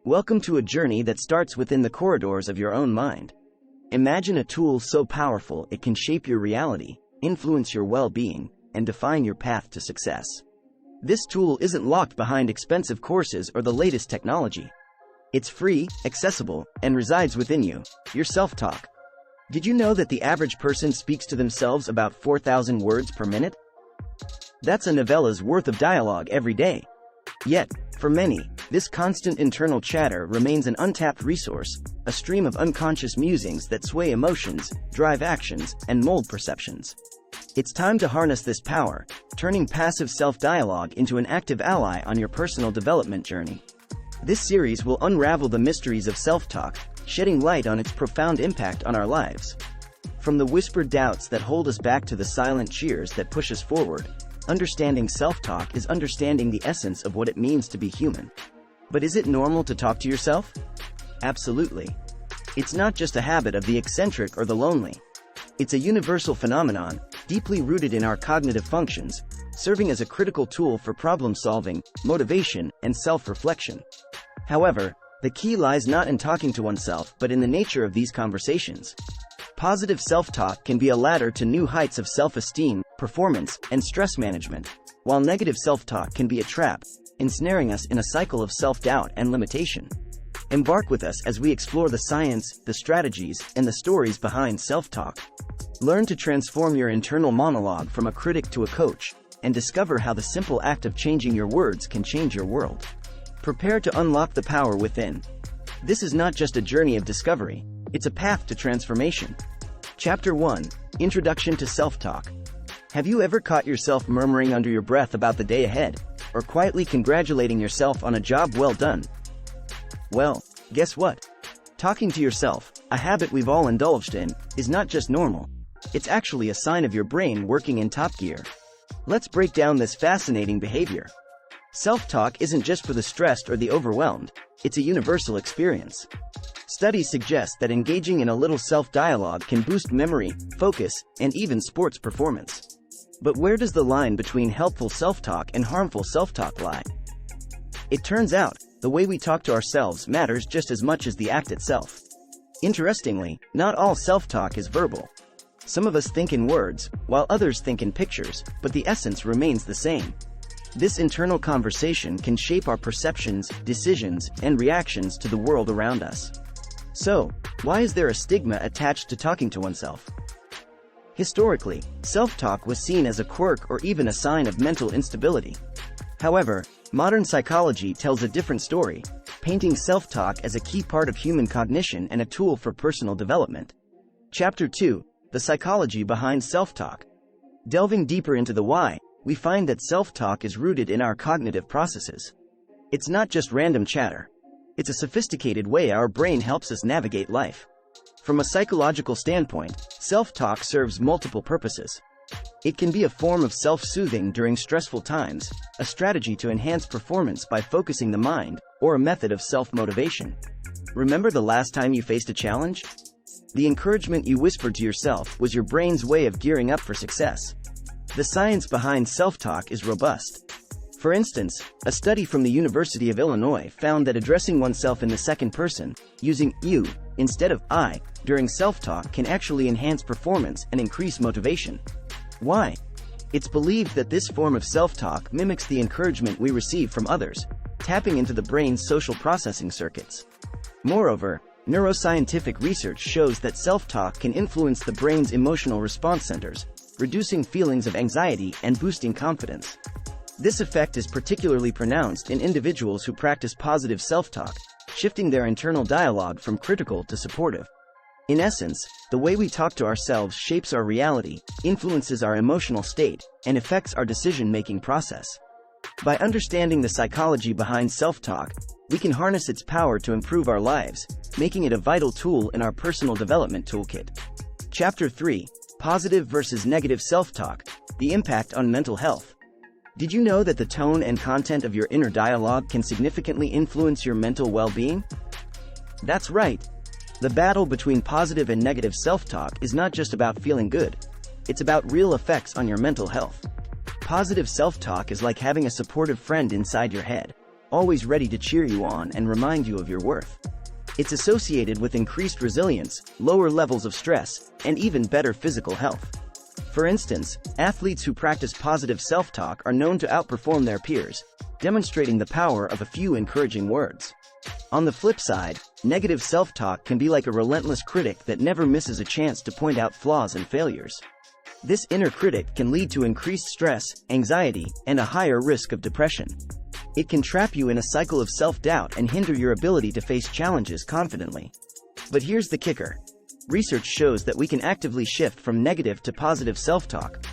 Welcome to a journey that starts within the corridors of your own mind. Imagine a tool so powerful it can shape your reality, influence your well-being, and define your path to success. This tool isn't locked behind expensive courses or the latest technology. It's free, accessible, and resides within you, your self-talk. Did you know that the average person speaks to themselves about 4,000 words per minute? That's a novella's worth of dialogue every day. Yet, for many, this constant internal chatter remains an untapped resource, a stream of unconscious musings that sway emotions, drive actions, and mold perceptions. It's time to harness this power, turning passive self-dialogue into an active ally on your personal development journey. This series will unravel the mysteries of self-talk, shedding light on its profound impact on our lives. From the whispered doubts that hold us back to the silent cheers that push us forward, understanding self-talk is understanding the essence of what it means to be human. But is it normal to talk to yourself? Absolutely. It's not just a habit of the eccentric or the lonely. It's a universal phenomenon, deeply rooted in our cognitive functions, serving as a critical tool for problem-solving, motivation, and self-reflection. However, the key lies not in talking to oneself but in the nature of these conversations. Positive self-talk can be a ladder to new heights of self-esteem, performance, and stress management, while negative self-talk can be a trap, ensnaring us in a cycle of self-doubt and limitation. Embark with us as we explore the science, the strategies, and the stories behind self-talk. Learn to transform your internal monologue from a critic to a coach, and discover how the simple act of changing your words can change your world. Prepare to unlock the power within. This is not just a journey of discovery, it's a path to transformation. Chapter 1: Introduction to Self-Talk. Have you ever caught yourself murmuring under your breath about the day ahead, or quietly congratulating yourself on a job well done? Well, guess what? Talking to yourself, a habit we've all indulged in, is not just normal. It's actually a sign of your brain working in top gear. Let's break down this fascinating behavior. Self-talk isn't just for the stressed or the overwhelmed, it's a universal experience. Studies suggest that engaging in a little self-dialogue can boost memory, focus, and even sports performance. But where does the line between helpful self-talk and harmful self-talk lie? It turns out, the way we talk to ourselves matters just as much as the act itself. Interestingly, not all self-talk is verbal. Some of us think in words, while others think in pictures, but the essence remains the same. This internal conversation can shape our perceptions, decisions, and reactions to the world around us. So, why is there a stigma attached to talking to oneself? Historically, self-talk was seen as a quirk or even a sign of mental instability. However, modern psychology tells a different story, painting self-talk as a key part of human cognition and a tool for personal development. Chapter 2: The Psychology Behind Self-Talk. Delving deeper into the why, we find that self-talk is rooted in our cognitive processes. It's not just random chatter. It's a sophisticated way our brain helps us navigate life. From a psychological standpoint, self-talk serves multiple purposes. It can be a form of self-soothing during stressful times, a strategy to enhance performance by focusing the mind, or a method of self-motivation. Remember the last time you faced a challenge? The encouragement you whispered to yourself was your brain's way of gearing up for success. The science behind self-talk is robust. For instance, a study from the University of Illinois found that addressing oneself in the second person, using you instead of I, during self-talk can actually enhance performance and increase motivation. Why? It's believed that this form of self-talk mimics the encouragement we receive from others, tapping into the brain's social processing circuits. Moreover, neuroscientific research shows that self-talk can influence the brain's emotional response centers, reducing feelings of anxiety and boosting confidence. This effect is particularly pronounced in individuals who practice positive self-talk, shifting their internal dialogue from critical to supportive. In essence, the way we talk to ourselves shapes our reality, influences our emotional state, and affects our decision-making process. By understanding the psychology behind self-talk, we can harness its power to improve our lives, making it a vital tool in our personal development toolkit. Chapter 3: Positive versus Negative Self-Talk: The Impact on Mental Health. Did you know that the tone and content of your inner dialogue can significantly influence your mental well-being? That's right. The battle between positive and negative self-talk is not just about feeling good. It's about real effects on your mental health. Positive self-talk is like having a supportive friend inside your head. always ready to cheer you on and remind you of your worth. It's associated with increased resilience, lower levels of stress, and even better physical health. For instance, athletes who practice positive self-talk are known to outperform their peers, demonstrating the power of a few encouraging words. On the flip side, negative self-talk can be like a relentless critic that never misses a chance to point out flaws and failures. This inner critic can lead to increased stress, anxiety, and a higher risk of depression. It can trap you in a cycle of self-doubt and hinder your ability to face challenges confidently. But here's the kicker. Research shows that we can actively shift from negative to positive self-talk.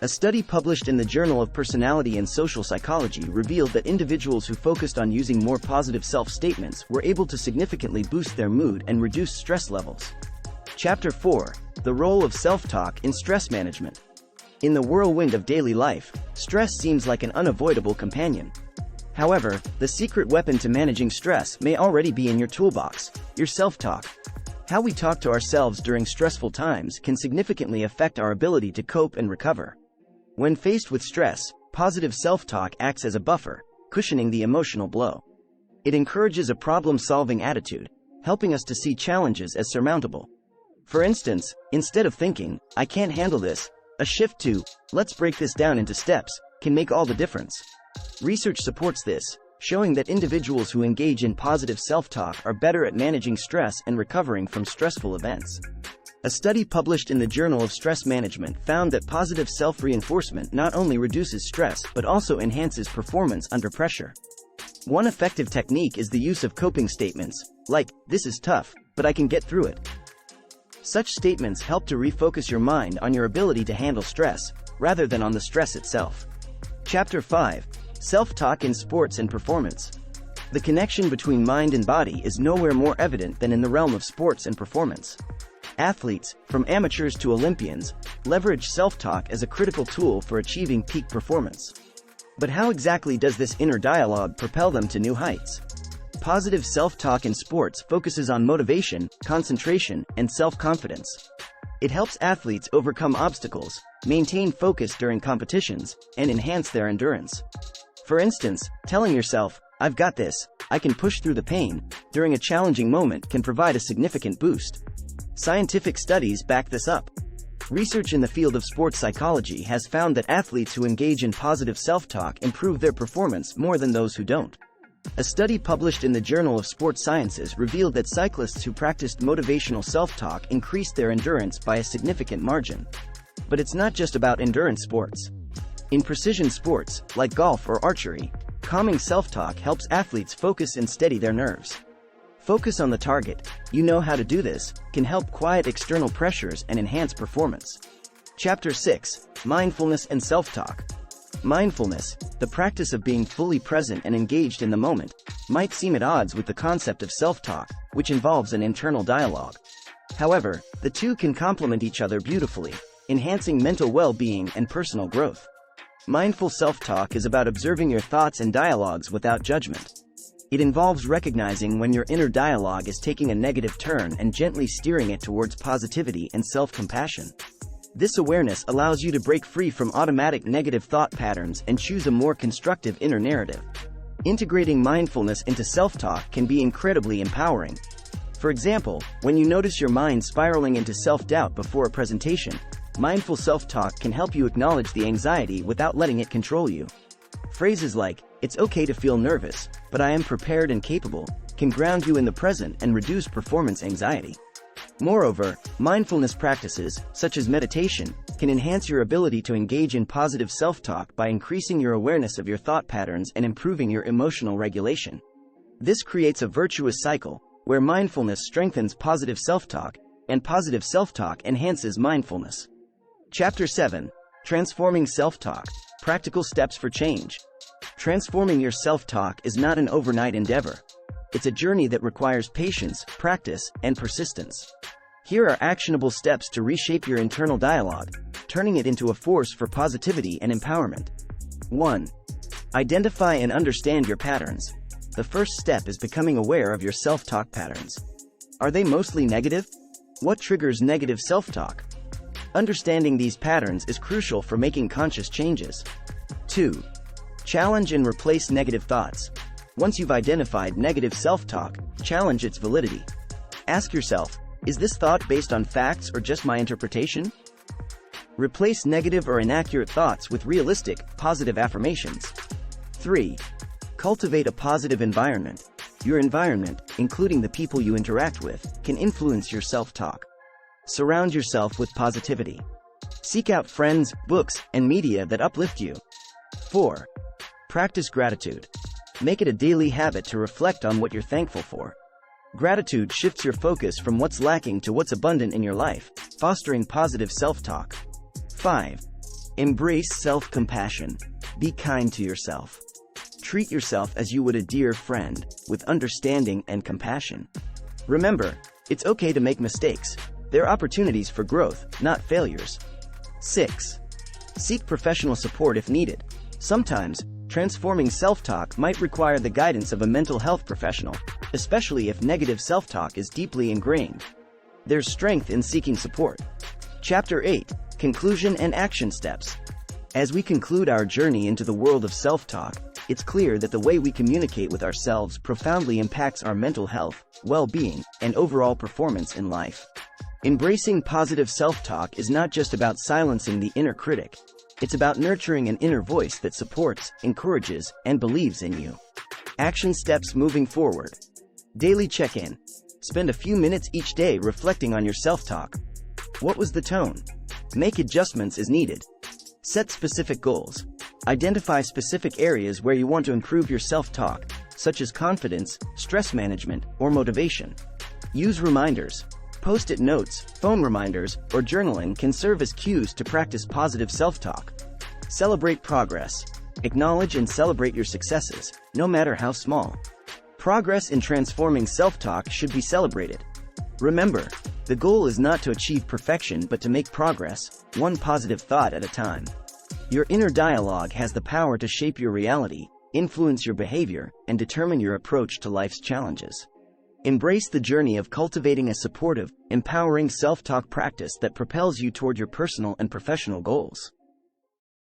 A study published in the Journal of Personality and Social Psychology revealed that individuals who focused on using more positive self-statements were able to significantly boost their mood and reduce stress levels. Chapter 4. The role of self-talk in stress management. In the whirlwind of daily life, stress seems like an unavoidable companion. However, the secret weapon to managing stress may already be in your toolbox: your self-talk. How we talk to ourselves during stressful times can significantly affect our ability to cope and recover. When faced with stress, positive self-talk acts as a buffer, cushioning the emotional blow. It encourages a problem-solving attitude, helping us to see challenges as surmountable. For instance, instead of thinking, "I can't handle this," a shift to, "Let's break this down into steps," can make all the difference. Research supports this, showing that individuals who engage in positive self-talk are better at managing stress and recovering from stressful events. A study published in the Journal of Stress Management found that positive self-reinforcement not only reduces stress but also enhances performance under pressure. One effective technique is the use of coping statements, like, "This is tough, but I can get through it." Such statements help to refocus your mind on your ability to handle stress, rather than on the stress itself. Chapter 5. Self-talk in sports and performance. The connection between mind and body is nowhere more evident than in the realm of sports and performance. Athletes, from amateurs to Olympians, leverage self-talk as a critical tool for achieving peak performance. But how exactly does this inner dialogue propel them to new heights? Positive self-talk in sports focuses on motivation, concentration, and self-confidence. It helps athletes overcome obstacles, maintain focus during competitions, and enhance their endurance. For instance, telling yourself, "I've got this, I can push through the pain," during a challenging moment can provide a significant boost. Scientific studies back this up. Research in the field of sports psychology has found that athletes who engage in positive self-talk improve their performance more than those who don't. A study published in the Journal of Sports Sciences revealed that cyclists who practiced motivational self-talk increased their endurance by a significant margin. But it's not just about endurance sports. In precision sports, like golf or archery, calming self-talk helps athletes focus and steady their nerves. Focus on the target, "You know how to do this," can help quiet external pressures and enhance performance. Chapter 6. Mindfulness and self-talk. Mindfulness, the practice of being fully present and engaged in the moment, might seem at odds with the concept of self-talk, which involves an internal dialogue. However, the two can complement each other beautifully, enhancing mental well-being and personal growth. Mindful self-talk is about observing your thoughts and dialogues without judgment. It involves recognizing when your inner dialogue is taking a negative turn and gently steering it towards positivity and self-compassion. This awareness allows you to break free from automatic negative thought patterns and choose a more constructive inner narrative. Integrating mindfulness into self-talk can be incredibly empowering. For example, when you notice your mind spiraling into self-doubt before a presentation, mindful self-talk can help you acknowledge the anxiety without letting it control you. Phrases like, "It's okay to feel nervous, but I am prepared and capable," can ground you in the present and reduce performance anxiety. Moreover, mindfulness practices, such as meditation, can enhance your ability to engage in positive self-talk by increasing your awareness of your thought patterns and improving your emotional regulation. This creates a virtuous cycle, where mindfulness strengthens positive self-talk, and positive self-talk enhances mindfulness. Chapter 7. Transforming self-talk. Practical steps for change. Transforming your self-talk is not an overnight endeavor. It's a journey that requires patience, practice, and persistence. Here are actionable steps to reshape your internal dialogue, turning it into a force for positivity and empowerment. 1. Identify and understand your patterns. The first step is becoming aware of your self-talk patterns. Are they mostly negative? What triggers negative self-talk? Understanding these patterns is crucial for making conscious changes. 2. Challenge and replace negative thoughts. Once you've identified negative self-talk, challenge its validity. Ask yourself, is this thought based on facts or just my interpretation? Replace negative or inaccurate thoughts with realistic, positive affirmations. 3. Cultivate a positive environment. Your environment, including the people you interact with, can influence your self-talk. Surround yourself with positivity. Seek out friends, books, and media that uplift you. 4. Practice gratitude. Make it a daily habit to reflect on what you're thankful for. Gratitude shifts your focus from what's lacking to what's abundant in your life, fostering positive self-talk. 5. Embrace self-compassion. Be kind to yourself. Treat yourself as you would a dear friend, with understanding and compassion. Remember, it's okay to make mistakes. They're opportunities for growth, not failures. 6. Seek professional support if needed. Sometimes, transforming self-talk might require the guidance of a mental health professional, especially if negative self-talk is deeply ingrained. There's strength in seeking support. Chapter 8. Conclusion and Action Steps. As we conclude our journey into the world of self-talk, it's clear that the way we communicate with ourselves profoundly impacts our mental health, well-being, and overall performance in life. Embracing positive self-talk is not just about silencing the inner critic. It's about nurturing an inner voice that supports, encourages, and believes in you. Action steps moving forward. Daily check-in. Spend a few minutes each day reflecting on your self-talk. What was the tone? Make adjustments as needed. Set specific goals. Identify specific areas where you want to improve your self-talk, such as confidence, stress management, or motivation. Use reminders. Post-it notes, phone reminders, or journaling can serve as cues to practice positive self-talk. Celebrate progress. Acknowledge and celebrate your successes, no matter how small. Progress in transforming self-talk should be celebrated. Remember, the goal is not to achieve perfection but to make progress, one positive thought at a time. Your inner dialogue has the power to shape your reality, influence your behavior, and determine your approach to life's challenges. Embrace the journey of cultivating a supportive, empowering self-talk practice that propels you toward your personal and professional goals.